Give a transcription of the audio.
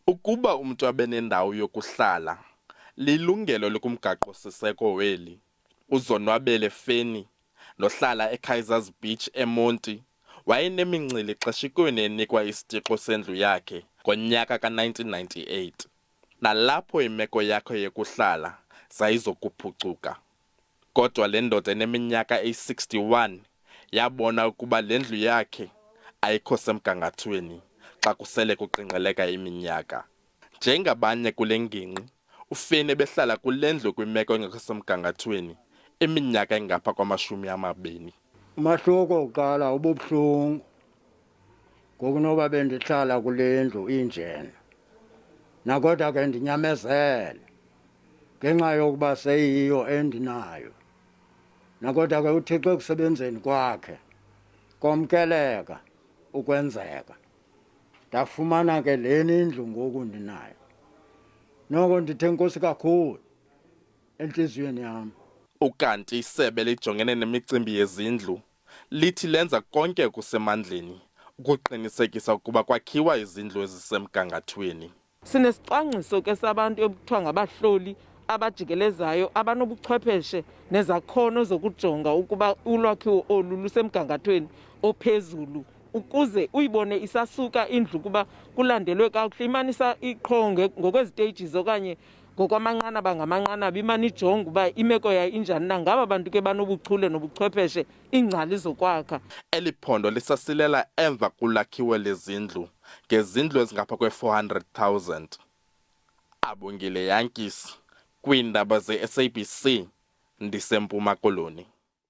Ukuba umntu abe nendawo yokuhlala, lilungelo likumgaqo-siseko weli. uZonwabele Feni, nohlala eKaiser's Beach eMonti, wayenemincili xeshikweni enikwa isitixo sendlu yakhe ngonyaka ka-1998, nalapho imeko yakhe yokuhlala zayizokuphucuka. Kodwa le ndoda eneminyaka eyi-61 yabona ukuba le ndlu yakhe ayikho semgangathweni xa kusele kuqingqeleka iminyaka. Njengabanye kule ngingqi, uFeni ebehlala kule ndlu kwimeko engekho semgangathweni iminyaka engapha kwama-20. Umahluko uqala ububuhlungu ngoku noba bendihlala kule ndlu injena, nakodwa ke ndinyamezele ngenxa yokuba seyiyo endinayo. Nakodwa ke uThixo ekusebenzeni kwakhe komkeleka ukwenzeka, ndafumana ke leni indlu ngoku ndinayo. Noko ndithe enkosi kakhulu entliziyweni yam. Ukanti isebe lijongene nemicimbi yezindlu lithi lenza konke okusemandleni ukuqinisekisa ukuba kwakhiwa izindlu ezisemgangathweni. Sinesicwangciso ke sabantu ekuthiwa ngabahloli abajikelezayo abanobuchwepheshe nezakhono zokujonga ukuba ulwakhiwo olu lusemgangathweni ophezulu, ukuze uyibone isasuka indlu kuba kulandelwe kakuhle, imanisa iqho ngokweziteyijiz okanye ngokwamanqanaba ngamanqanaba, imane ijonga uba imeko yayo injani na. Ngaba bantu ke banobuchule nobuchwepheshe, iingcali zokwakha. Eli phondo lisasilela emva kulakhiwo lezindlu ngezindlu ezingapha kwe-400,000. Abongile Yankees, kwiindaba ze-SABC, ndiseMpuma Koloni.